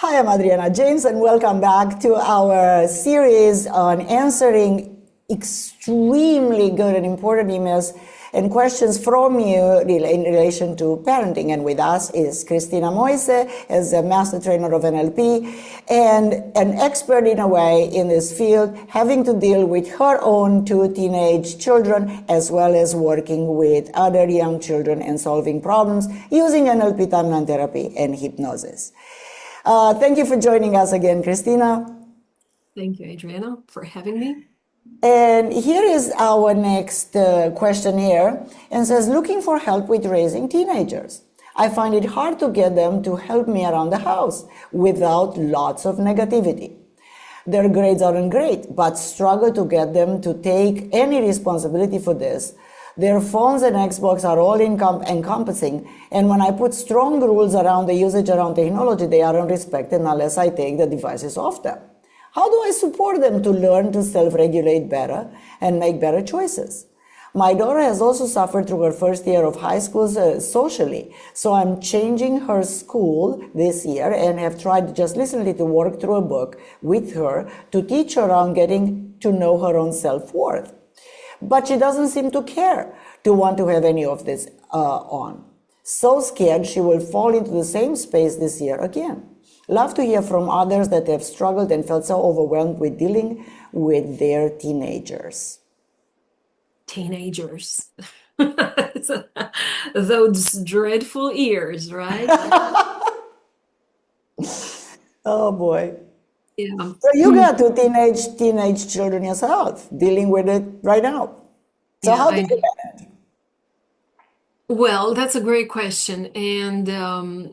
Hi, I'm Adriana James, and welcome back to our series on answering extremely good and important emails and questions from you in relation to parenting. And with us is Cristina Moise, as a master trainer of NLP and an expert in a way in this field, having to deal with her own two teenage children, as well as working with other young children and solving problems using NLP timeline therapy and hypnosis. Thank you for joining us again, Cristina. Thank you, Adriana, for having me. And here is our next questionnaire, and says, looking for help with raising teenagers. I find it hard to get them to help me around the house without lots of negativity. Their grades aren't great, but struggle to get them to take any responsibility for this. Their phones and Xbox are all encompassing, and when I put strong rules around the usage around technology, they aren't respected unless I take the devices off them. How do I support them to learn to self-regulate better and make better choices? My daughter has also suffered through her first year of high school socially, so I'm changing her school this year and have tried just recently to work through a book with her to teach her on getting to know her own self-worth. But she doesn't seem to care to want to have any of this on. So scared she will fall into the same space this year again. Love to hear from others that have struggled and felt so overwhelmed with dealing with their teenagers. Teenagers. Those dreadful years, right? Oh boy. Yeah. So you got two teenage children yourself, dealing with it right now. So Yeah, how do you manage? well, that's a great question. And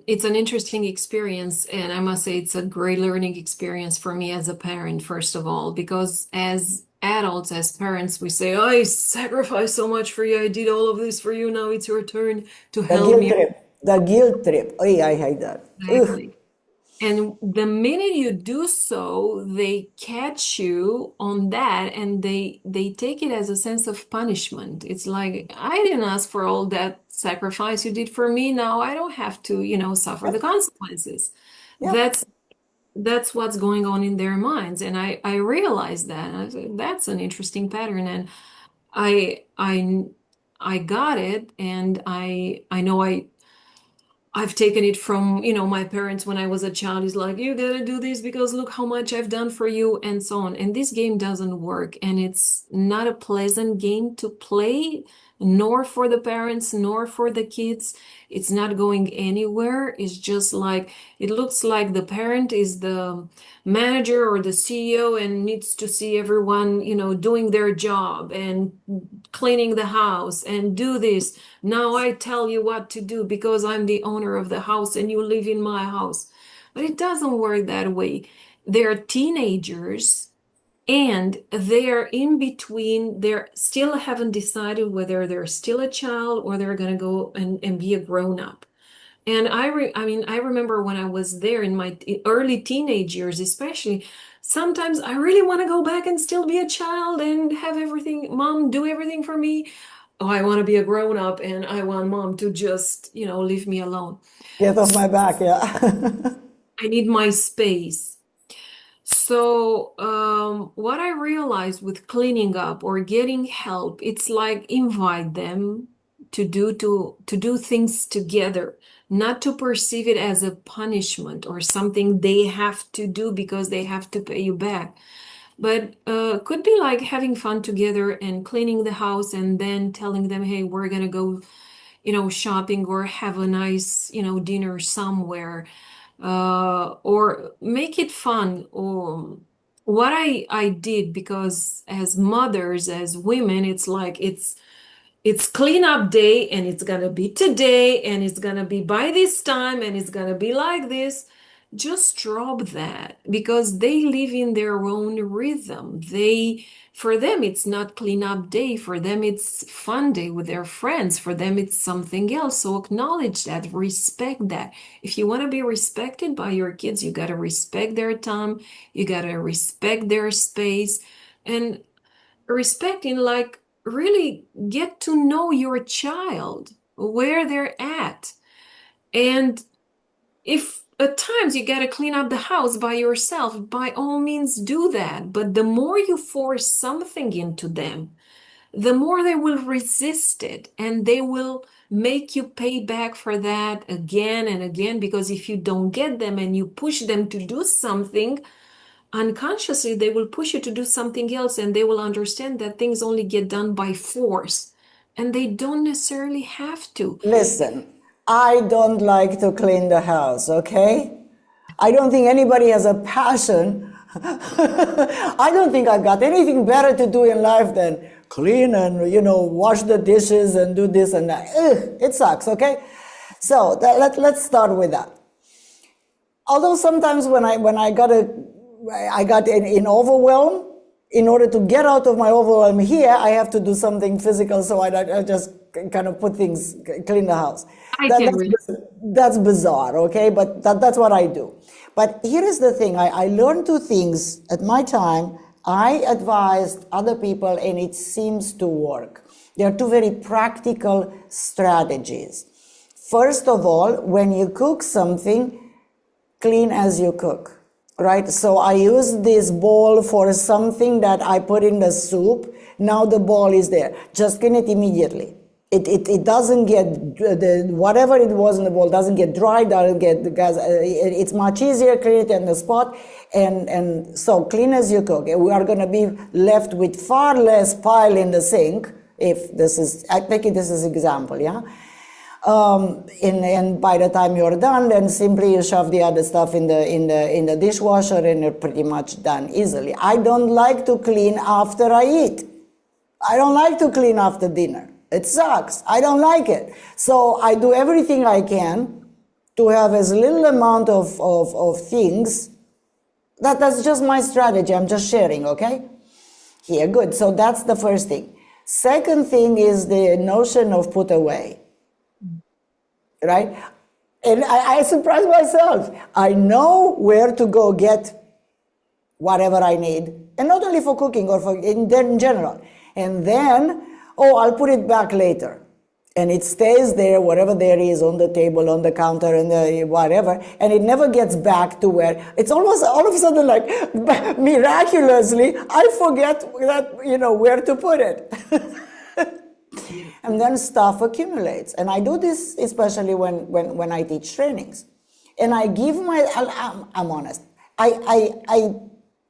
it's an interesting experience. And I must say, it's a great learning experience for me as a parent, first of all, because as adults, as parents, we say, I sacrificed so much for you. I did all of this for you. Now it's your turn to The help guilt me. trip. The guilt trip. Oh, yeah, I hate that. Ugh. Exactly. And the minute you do so, they catch you on that and they take it as a sense of punishment. It's like, I didn't ask for all that sacrifice you did for me. Now I don't have to, suffer the Yep. consequences. Yep. That's what's going on in their minds. And I realized that. And I said, that's an interesting pattern. And I I I got it, and I know I've taken it from, my parents when I was a child. Is like, you gotta do this because look how much I've done for you, and so on. And this game doesn't work, and it's not a pleasant game to play, nor for the parents, nor for the kids. It's not going anywhere. It's just like, it looks like the parent is the manager or the CEO and needs to see everyone, doing their job and cleaning the house and do this. Now I tell you what to do because I'm the owner of the house and you live in my house. But it doesn't work that way. They're teenagers and they're in between. They're still haven't decided whether they're still a child or they're going to go and be a grown up. And I remember when I was there in my early teenage years, especially, sometimes I really want to go back and still be a child and have everything, mom, do everything for me. Oh, I want to be a grown up and I want mom to just, leave me alone. Get off So my back, yeah. I need my space. So, what I realized with cleaning up or getting help, it's like invite them to do things together, not to perceive it as a punishment or something they have to do because they have to pay you back. But could be like having fun together and cleaning the house and then telling them, hey, we're gonna go, shopping or have a nice, dinner somewhere, or make it fun. Or what I did, because as mothers, as women, it's like it's cleanup day and it's gonna be today and it's gonna be by this time and it's gonna be like this. Just drop that because they live in their own rhythm. For them, it's not cleanup day. For them, it's fun day with their friends. For them, it's something else. So acknowledge that, respect that. If you want to be respected by your kids, you got to respect their time. You got to respect their space and respecting, like, really get to know your child, where they're at. And if at times you got to clean up the house by yourself. By all means, do that. But the more you force something into them, the more they will resist it and they will make you pay back for that again and again. Because if you don't get them and you push them to do something, unconsciously they will push you to do something else, and they will understand that things only get done by force and they don't necessarily have to. Listen, I don't like to clean the house, okay? I don't think anybody has a passion. I don't think I've got anything better to do in life than clean and, wash the dishes and do this and that. Ugh, it sucks, okay? So let's start with that. Although sometimes when I got in overwhelm, in order to get out of my overwhelm here, I have to do something physical, so I just kind of clean the house. That's bizarre, okay? But that's what I do. But here is the thing. I learned two things at my time. I advised other people, and it seems to work. There are two very practical strategies. First of all, when you cook something, clean as you cook. Right, so I use this bowl for something that I put in the soup. Now the bowl is there. Just clean it immediately. It doesn't get, whatever it was in the bowl doesn't get dry, doesn't get the gas. It's much easier, clean it on the spot. And so clean as you cook. We are going to be left with far less pile in the sink. If this is, I take it this is example, yeah? And by the time you're done, then simply you shove the other stuff in the dishwasher, and you're pretty much done easily. I don't like to clean after I eat. I don't like to clean after dinner. It sucks. I don't like it. So I do everything I can to have as little amount of things. That's just my strategy. I'm just sharing, okay? Here, good. So that's the first thing. Second thing is the notion of put away. Right? And I surprise myself. I know where to go get whatever I need. And not only for cooking, or in general. And then, I'll put it back later. And it stays there, whatever there is, on the table, on the counter, and whatever. And it never gets back to where, it's almost all of a sudden like, miraculously, I forget that, where to put it. And then stuff accumulates. And I do this especially when I teach trainings. And I give I'm honest, I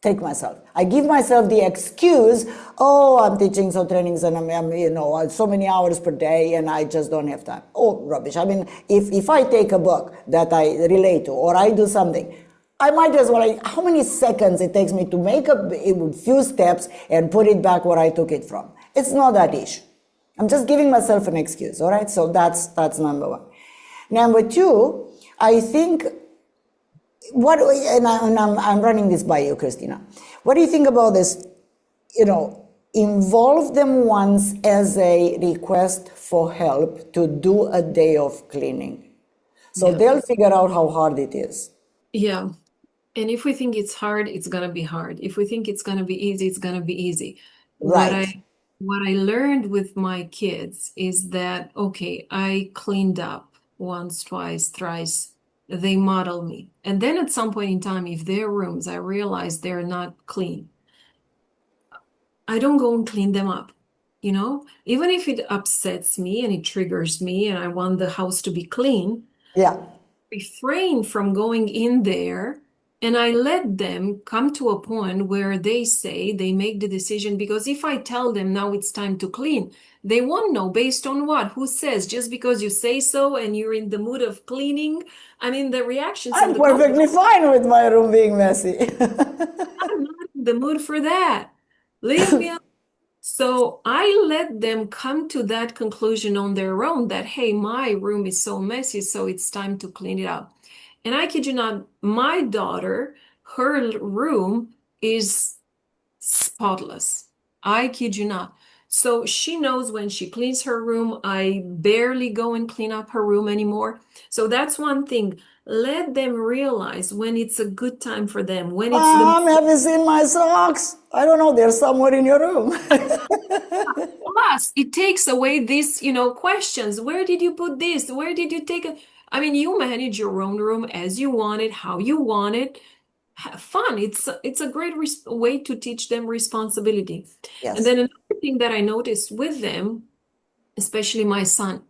take myself. I give myself the excuse, I'm teaching some trainings and I'm so many hours per day and I just don't have time. Oh, rubbish. I mean, if I take a book that I relate to, or I do something, I might as well, how many seconds it takes me to make a few steps and put it back where I took it from. It's not that issue. I'm just giving myself an excuse, all right? So that's number one. Number two, I think, I'm running this by you, Cristina. What do you think about this? Involve them once as a request for help to do a day of cleaning. So they'll figure out how hard it is. Yeah. And if we think it's hard, it's going to be hard. If we think it's going to be easy, it's going to be easy. Right. What I learned with my kids is that, okay, I cleaned up once, twice, thrice. They model me. And then at some point in time, if their rooms, I realize they're not clean, I don't go and clean them up. Even if it upsets me and it triggers me and I want the house to be clean, refrain from going in there. And I let them come to a point where they make the decision, because if I tell them now it's time to clean, they won't know based on what? Who says? Just because you say so and you're in the mood of cleaning? I mean, the reactions. I'm perfectly fine with my room being messy. I'm not in the mood for that. Leave me alone. So I let them come to that conclusion on their own that, hey, my room is so messy, so it's time to clean it up. And I kid you not, my daughter, her room is spotless. I kid you not. So she knows when she cleans her room, I barely go and clean up her room anymore. So that's one thing. Let them realize when it's a good time for them. When it's Mom, have you seen my socks? I don't know, they're somewhere in your room. Plus, it takes away these, questions. Where did you put this? Where did you take it? I mean, you manage your own room as you want it, how you want it. Have fun. It's a great way to teach them responsibility. And Yes. then another thing that I noticed with them, especially my son,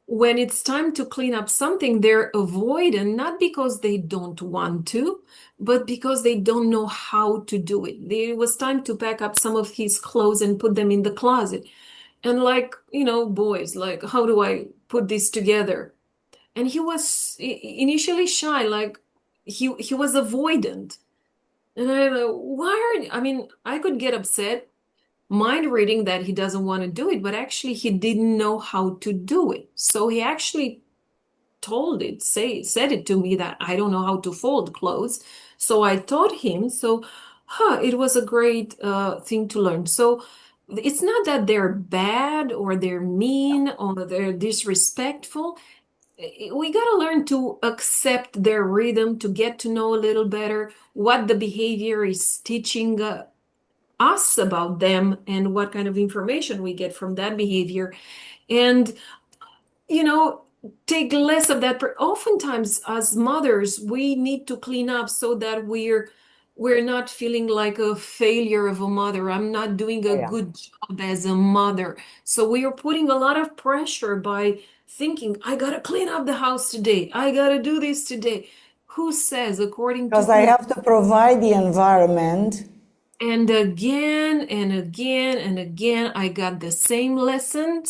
when it's time to clean up something, they're avoidant, not because they don't want to, but because they don't know how to do it. It was time to pack up some of his clothes and put them in the closet. And like, boys, like, how do I put this together? And he was initially shy, like he was avoidant. And I'm like, I mean, I could get upset, mind reading that he doesn't want to do it, but actually he didn't know how to do it. So he actually said it to me that I don't know how to fold clothes. So I taught him. So, it was a great thing to learn. So it's not that they're bad or they're mean or they're disrespectful. We got to learn to accept their rhythm, to get to know a little better what the behavior is teaching us about them and what kind of information we get from that behavior. And you know, take less of that. Oftentimes, as mothers, we need to clean up so that we're not feeling like a failure of a mother. I'm not doing a Yeah. good job as a mother. So we are putting a lot of pressure by thinking, I gotta clean up the house today. I gotta do this today. Who says, according to Because I who? have to provide the environment. And again and again and again, I got the same lesson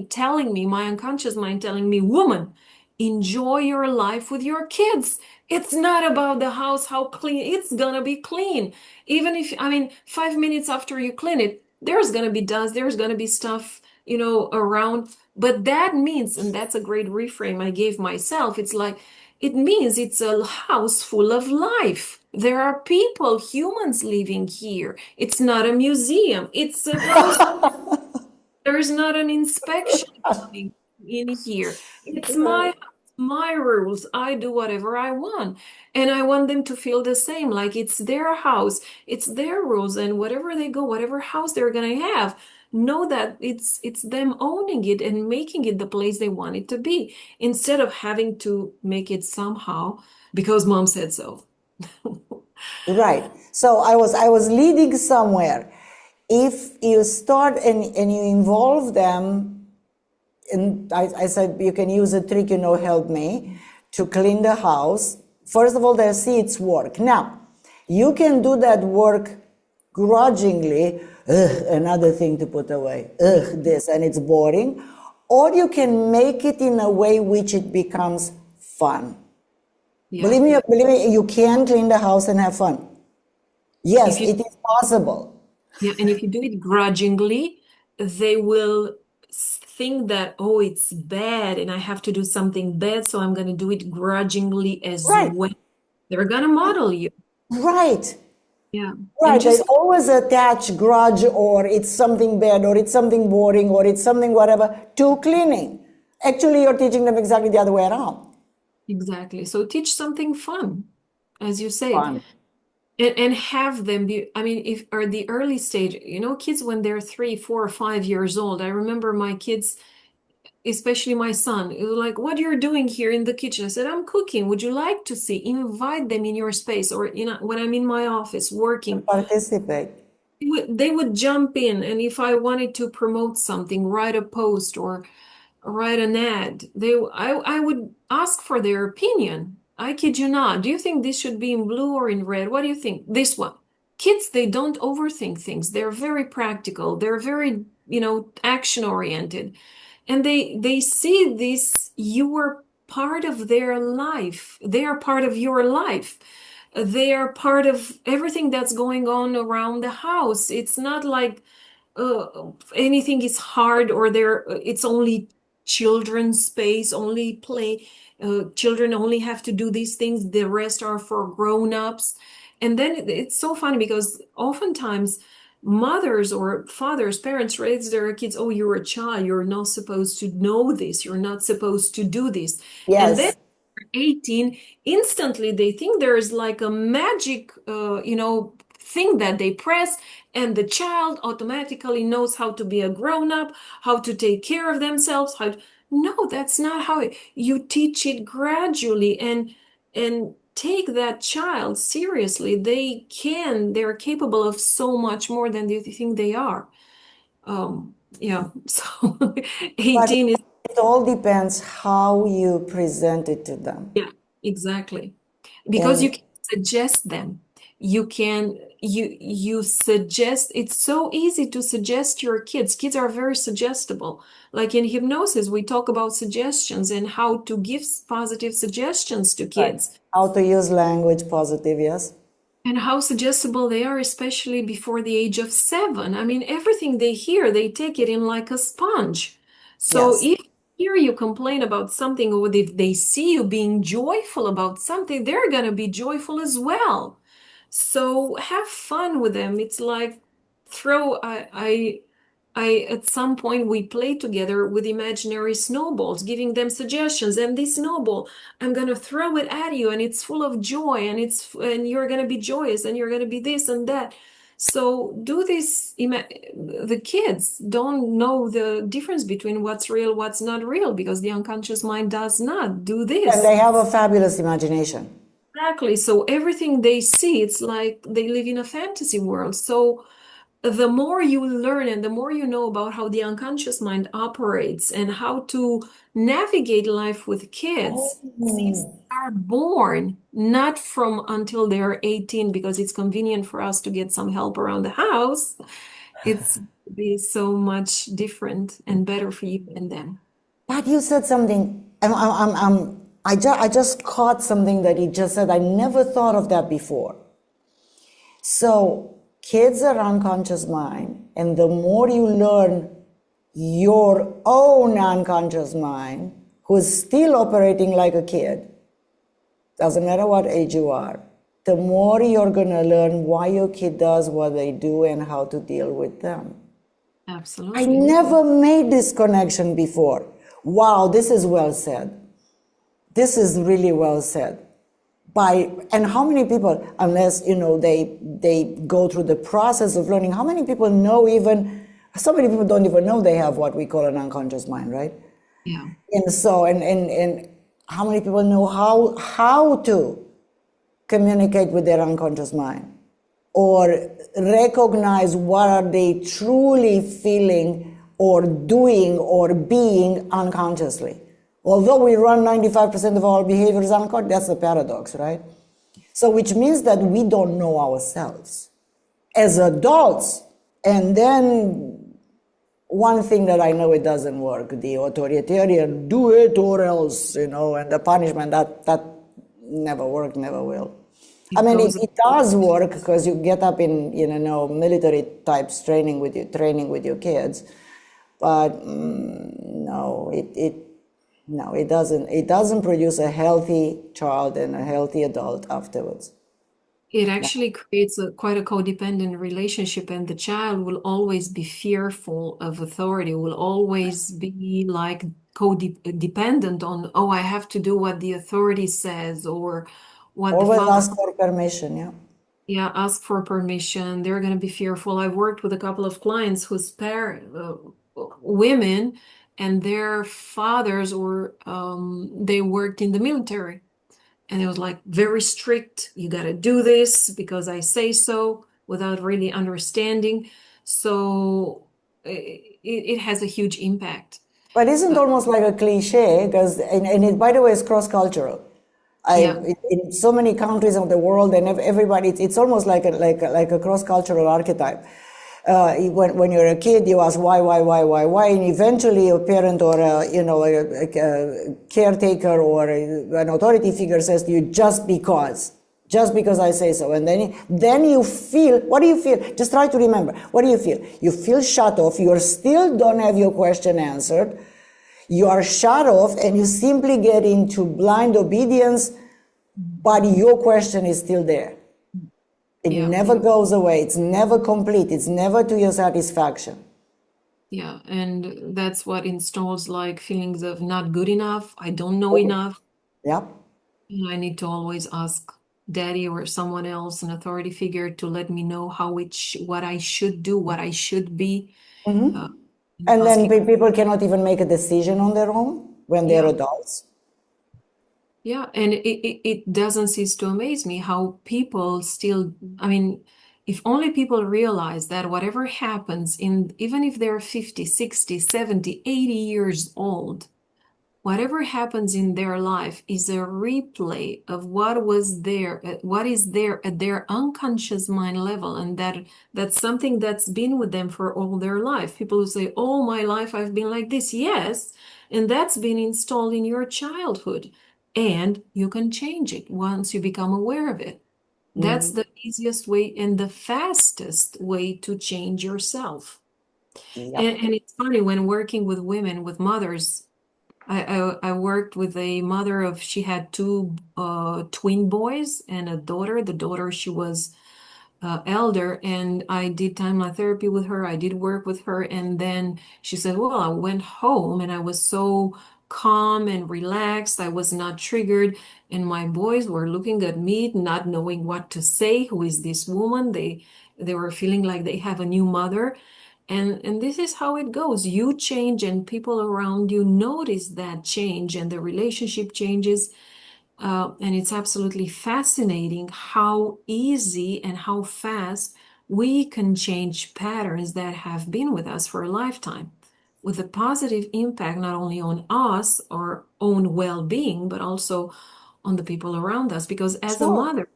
telling me, my unconscious mind telling me, woman, enjoy your life with your kids. It's not about the house, how clean. It's gonna be clean. Even if, I mean, 5 minutes after you clean it, there's gonna be dust, there's gonna be stuff, around. But that means, and that's a great reframe I gave myself, it's like, it means it's a house full of life. There are people, humans living here. It's not a museum. It's a house. There's not an inspection coming in here. It's my Right. house, my rules. I do whatever I want. And I want them to feel the same, like it's their house, it's their rules, and whatever they go, whatever house they're gonna have, know that it's them owning it and making it the place they want it to be, instead of having to make it somehow because mom said so. Right. So I was leading somewhere. If you start and you involve them, and I said you can use a trick, help me to clean the house. First of all, they see it's work. Now, you can do that work grudgingly. Ugh, another thing to put away. Ugh, this, and it's boring. Or you can make it in a way which it becomes fun. Yeah. Believe me, you can clean the house and have fun. Yes, If you it is possible. Yeah, and if you do it grudgingly, they will think that, oh, it's bad and I have to do something bad, so I'm going to do it grudgingly as Right, well. They're going to model you. right, Yeah. And right. They just, always attach grudge, or it's something bad, or it's something boring, or it's something whatever to cleaning. Actually, you're teaching them exactly the other way around. exactly. So teach something fun, as you say, Fun. and have them be, I mean, if or the early stage, kids when they're 3, 4, or 5 years old. I remember my kids, especially my son, it was like, what you're doing here in the kitchen? I said, I'm cooking. Would you like to see? Invite them in your space, or when I'm in my office working, Participate. they would jump in. And if I wanted to promote something, write a post or write an ad, I would ask for their opinion. I kid you not. Do you think this should be in blue or in red? What do you think? This one. Kids, they don't overthink things. They're very practical. They're very, action oriented. And they see this, you are part of their life. They are part of your life. They are part of everything that's going on around the house. It's not like anything is hard, or it's only children's space, only play. Children only have to do these things. The rest are for grown-ups. And then it's so funny because oftentimes mothers or fathers, parents raise their kids, oh, you're a child, you're not supposed to know this, you're not supposed to do this. And then Yes. 18, instantly they think there is like a magic, thing that they press, and the child automatically knows how to be a grown up, how to take care of themselves. No, that's not how you teach it gradually and take that child seriously. They're capable of so much more than you think they are. Yeah, so But 18 is, it all depends how you present it to them. yeah, exactly. Because you And can suggest them. You suggest, it's so easy to suggest your kids. Kids are very suggestible. Like in hypnosis, we talk about suggestions and how to give positive suggestions to right, kids. how to use language positive, yes? And how suggestible they are, especially before the age of 7. I mean, everything they hear, they take it in like a sponge. So Yes. if hear you complain about something, or if they see you being joyful about something, they're gonna be joyful as well. So have fun with them. It's like throw I at some point we play together with imaginary snowballs, giving them suggestions. And this snowball, I'm gonna throw it at you, and it's full of joy, and you're gonna be joyous, and you're gonna be this and that. So do this. The kids don't know the difference between what's real, what's not real, because the unconscious mind does not do And this. they have a fabulous imagination. Exactly. So everything they see, it's like they live in a fantasy world. So the more you learn and the more you know about how the unconscious mind operates and how to navigate life with kids, since Oh. they are born, not from until they're 18, because it's convenient for us to get some help around the house, it's be so much different and better for you and them. But you said something, I just caught something that he just said. I never thought of that before. So kids are unconscious mind, and the more you learn your own unconscious mind, who's still operating like a kid, doesn't matter what age you are, the more you're going to learn why your kid does what they do and how to deal with them. I Absolutely. never made this connection before. Wow, this is well said. This is really well said. And how many people, unless they go through the process of learning, how many people know even, so many people don't even know they have what we call an unconscious mind, right? Yeah. And so and how many people know how to communicate with their unconscious mind, or recognize what are they truly feeling or doing or being unconsciously. Although we run 95% of our behaviors unconscious, that's the paradox, right? So which means that we don't know ourselves as adults. And then one thing that I know, it doesn't work, the authoritarian do it or else, and the punishment, that never worked, never will. I It mean, goes. it does work because you get up in military types training with your kids, but no, it doesn't produce a healthy child and a healthy adult afterwards. It actually creates quite a codependent relationship, and the child will always be fearful of authority, will always be like codependent on, oh, I have to do what the authority says, or what the Always father, ask for permission, yeah. yeah, ask for permission. They're going to be fearful. I've worked with a couple of clients whose women and their fathers were, they worked in the military. And it was like very strict. You got to do this because I say so, without really understanding. So it has a huge impact. But isn't Uh, almost like a cliche, because and it, by the way, it's cross-cultural. yeah, In so many countries of the world, and everybody, it's almost like a cross-cultural archetype. When you're a kid, you ask why, and eventually a parent or a caretaker or an authority figure says to you, just because I say so. And then you feel, what do you feel? Just try to remember. What do you feel? You feel shut off. You still don't have your question answered. You are shut off and you simply get into blind obedience, but your question is still there. It yeah, never goes away. It's never complete. It's never to your satisfaction. yeah. And that's what installs like feelings of not good enough. I don't know enough. Yep. I need to always ask daddy or someone else, an authority figure, to let me know what I should do, what I should be. Mm-hmm. And then asking. people cannot even make a decision on their own when they're Yeah. adults. Yeah, and it doesn't cease to amaze me how people still, I mean, if only people realize that whatever happens in, even if they're 50, 60, 70, 80 years old, whatever happens in their life is a replay of what was there, what is there at their unconscious mind level, and that's something that's been with them for all their life. People who say, "All my life I've been like this." Yes, and that's been installed in your childhood, and you can change it once you become aware of it. That's Hmm. the easiest way and the fastest way to change yourself. Yep. And it's funny when working with women, with mothers. I worked with a mother of, she had two twin boys and a daughter. The daughter, she was elder, and I did timeline therapy with her. I did work with her, and then she said, "Well, I went home and I was so calm and relaxed. I was not triggered, and my boys were looking at me, not knowing what to say. Who is this woman?" They were feeling like they have a new mother. And this is how it goes. You change, and people around you notice that change, and the relationship changes. And it's absolutely fascinating how easy and how fast we can change patterns that have been with us for a lifetime, with a positive impact not only on us, our own well-being, but also on the people around us. Because as a Sure. mother,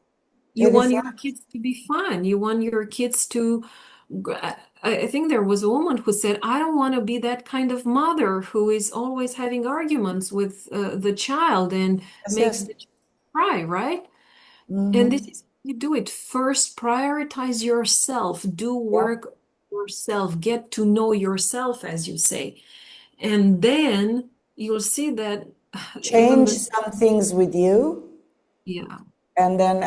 you It want your reflects. kids to be fun. You want your kids to. I think there was a woman who said, "I don't want to be that kind of mother who is always having arguments with the child and Yes, makes yes. the child cry," right? And this Mm-hmm. is how you do it. First, prioritize yourself. Do Yep. work on yourself. Get to know yourself, as you say. And then you'll see that even Change the, some things with you. yeah, And then,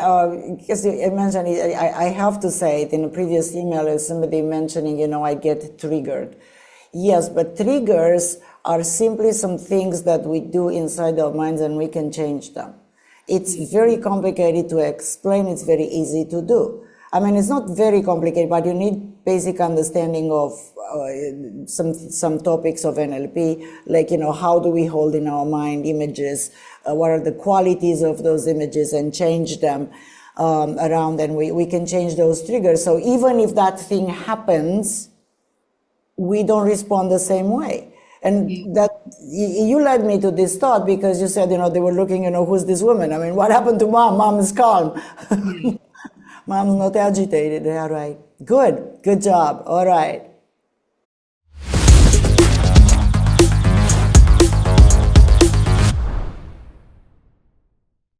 because you mentioned, I have to say it in a previous email, is somebody mentioning, I get triggered. Yes, but triggers are simply some things that we do inside our minds and we can change them. It's yeah, very complicated to explain, it's very easy to do. I mean, it's not very complicated, but you need basic understanding of some topics of NLP, like how do we hold in our mind images, what are the qualities of those images, and change them around, and we can change those triggers. So even if that thing happens, we don't respond the same way. yeah, And that you led me to this thought because you said, they were looking, who's this woman? I mean, what happened to mom? Mom is calm. yeah. Mom's not agitated. Yeah, right. Good job. All right.